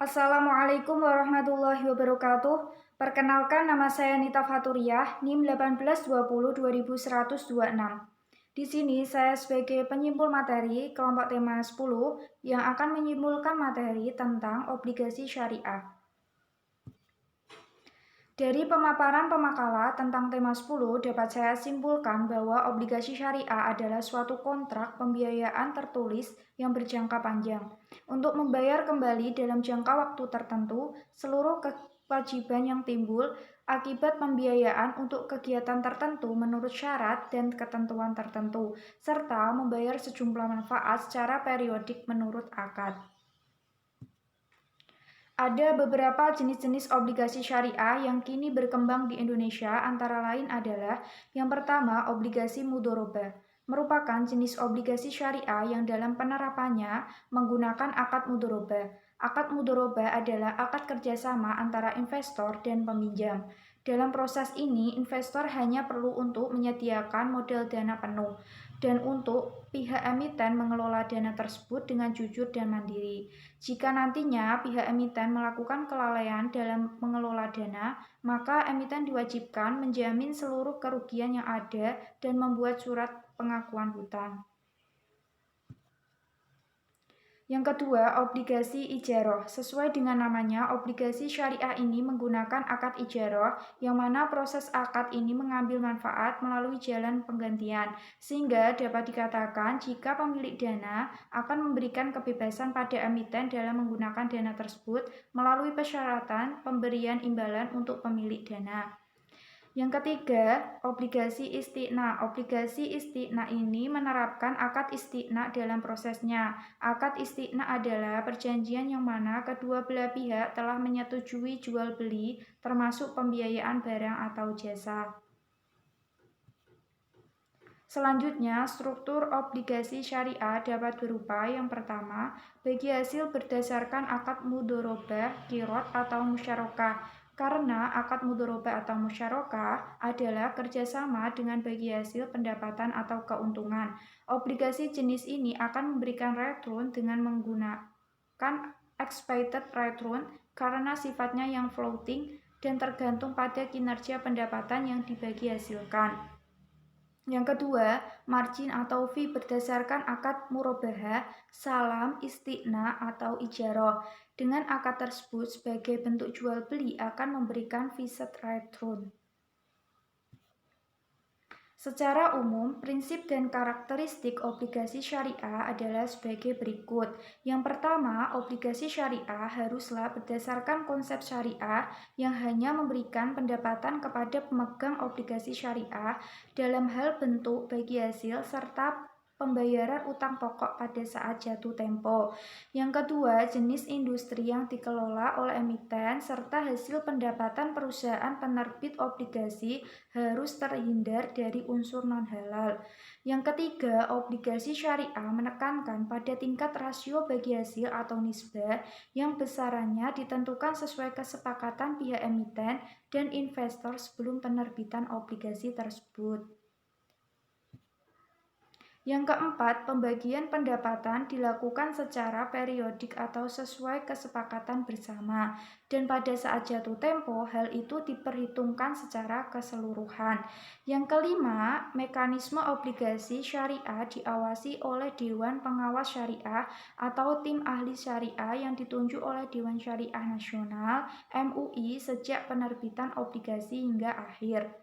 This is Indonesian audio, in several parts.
Assalamualaikum warahmatullahi wabarakatuh. Perkenalkan, nama saya Nita Faturiah, NIM 1820-2126. Di sini saya sebagai penyimpul materi kelompok tema 10 yang akan menyimpulkan materi tentang obligasi syariah. Dari pemaparan pemakala tentang tema 10 dapat saya simpulkan bahwa obligasi syariah adalah suatu kontrak pembiayaan tertulis yang berjangka panjang untuk membayar kembali dalam jangka waktu tertentu seluruh kewajiban yang timbul akibat pembiayaan untuk kegiatan tertentu menurut syarat dan ketentuan tertentu, serta membayar sejumlah manfaat secara periodik menurut akad. Ada beberapa jenis-jenis obligasi syariah yang kini berkembang di Indonesia, antara lain adalah yang pertama, obligasi mudhorobah, merupakan jenis obligasi syariah yang dalam penerapannya menggunakan akad mudhorobah. Akad mudhorobah adalah akad kerjasama antara investor dan peminjam. Dalam proses ini, investor hanya perlu untuk menyediakan modal dana penuh dan untuk pihak emiten mengelola dana tersebut dengan jujur dan mandiri. Jika nantinya pihak emiten melakukan kelalaian dalam mengelola dana, maka emiten diwajibkan menjamin seluruh kerugian yang ada dan membuat surat pengakuan hutang. Yang kedua, obligasi ijaroh. Sesuai dengan namanya, obligasi syariah ini menggunakan akad ijaroh, yang mana proses akad ini mengambil manfaat melalui jalan penggantian, sehingga dapat dikatakan jika pemilik dana akan memberikan kebebasan pada emiten dalam menggunakan dana tersebut melalui persyaratan pemberian imbalan untuk pemilik dana. Yang ketiga, obligasi istiqna. Obligasi istiqna ini menerapkan akad istiqna dalam prosesnya. Akad istiqna adalah perjanjian yang mana kedua belah pihak telah menyetujui jual beli termasuk pembiayaan barang atau jasa. Selanjutnya, struktur obligasi syariah dapat berupa yang pertama, bagi hasil berdasarkan akad mudhorobah, qirot atau musyarakah. Karena akad mudhorobah atau musyarakah adalah kerjasama dengan bagi hasil pendapatan atau keuntungan. Obligasi jenis ini akan memberikan return dengan menggunakan expected return karena sifatnya yang floating dan tergantung pada kinerja pendapatan yang dibagi hasilkan. Yang kedua, margin atau fee berdasarkan akad murabahah, salam, istiqna, atau ijaroh. Dengan akad tersebut sebagai bentuk jual beli akan memberikan fixed return. Secara umum, prinsip dan karakteristik obligasi syariah adalah sebagai berikut. Yang pertama, obligasi syariah haruslah berdasarkan konsep syariah yang hanya memberikan pendapatan kepada pemegang obligasi syariah dalam hal bentuk bagi hasil serta pembayaran utang pokok pada saat jatuh tempo. Yang kedua, jenis industri yang dikelola oleh emiten serta hasil pendapatan perusahaan penerbit obligasi harus terhindar dari unsur non-halal. Yang ketiga, obligasi syariah menekankan pada tingkat rasio bagi hasil atau nisbah yang besarannya ditentukan sesuai kesepakatan pihak emiten dan investor sebelum penerbitan obligasi tersebut. Yang keempat, pembagian pendapatan dilakukan secara periodik atau sesuai kesepakatan bersama, dan pada saat jatuh tempo, hal itu diperhitungkan secara keseluruhan. Yang kelima, mekanisme obligasi syariah diawasi oleh Dewan Pengawas Syariah atau tim ahli syariah yang ditunjuk oleh Dewan Syariah Nasional (MUI) sejak penerbitan obligasi hingga akhir.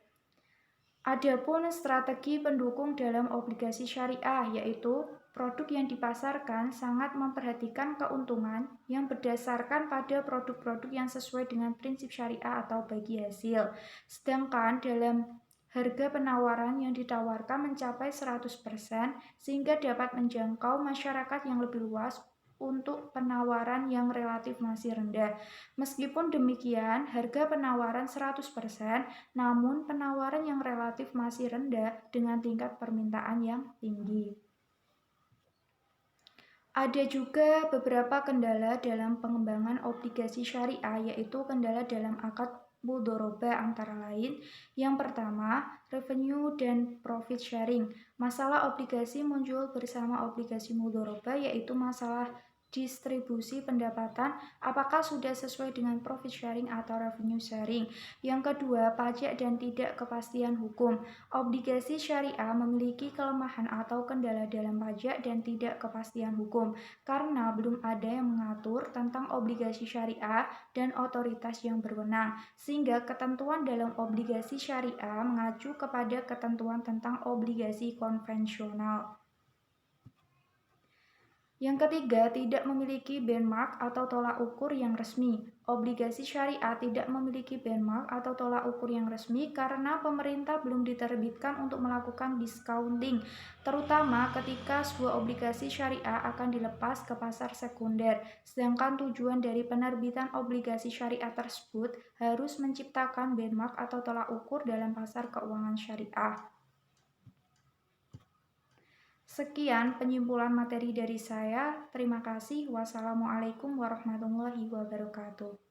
Adapun strategi pendukung dalam obligasi syariah, yaitu produk yang dipasarkan sangat memperhatikan keuntungan yang berdasarkan pada produk-produk yang sesuai dengan prinsip syariah atau bagi hasil. Sedangkan dalam harga penawaran yang ditawarkan mencapai 100% sehingga dapat menjangkau masyarakat yang lebih luas untuk penawaran yang relatif masih rendah. Meskipun demikian, harga penawaran 100%, namun penawaran yang relatif masih rendah dengan tingkat permintaan yang tinggi. Ada juga beberapa kendala dalam pengembangan obligasi syariah, yaitu kendala dalam akad mudhorobah antara lain. Yang pertama, revenue dan profit sharing. Masalah obligasi muncul bersama obligasi mudhorobah, yaitu masalah distribusi pendapatan apakah sudah sesuai dengan profit sharing atau revenue sharing. Yang kedua, pajak dan tidak kepastian hukum. Obligasi syariah memiliki kelemahan atau kendala dalam pajak dan tidak kepastian hukum karena belum ada yang mengatur tentang obligasi syariah dan otoritas yang berwenang, sehingga ketentuan dalam obligasi syariah mengacu kepada ketentuan tentang obligasi konvensional. Yang ketiga, tidak memiliki benchmark atau tolak ukur yang resmi. Obligasi syariah tidak memiliki benchmark atau tolak ukur yang resmi karena pemerintah belum diterbitkan untuk melakukan discounting, terutama ketika sebuah obligasi syariah akan dilepas ke pasar sekunder. Sedangkan tujuan dari penerbitan obligasi syariah tersebut harus menciptakan benchmark atau tolak ukur dalam pasar keuangan syariah. Sekian penyimpulan materi dari saya. Terima kasih. Wassalamualaikum warahmatullahi wabarakatuh.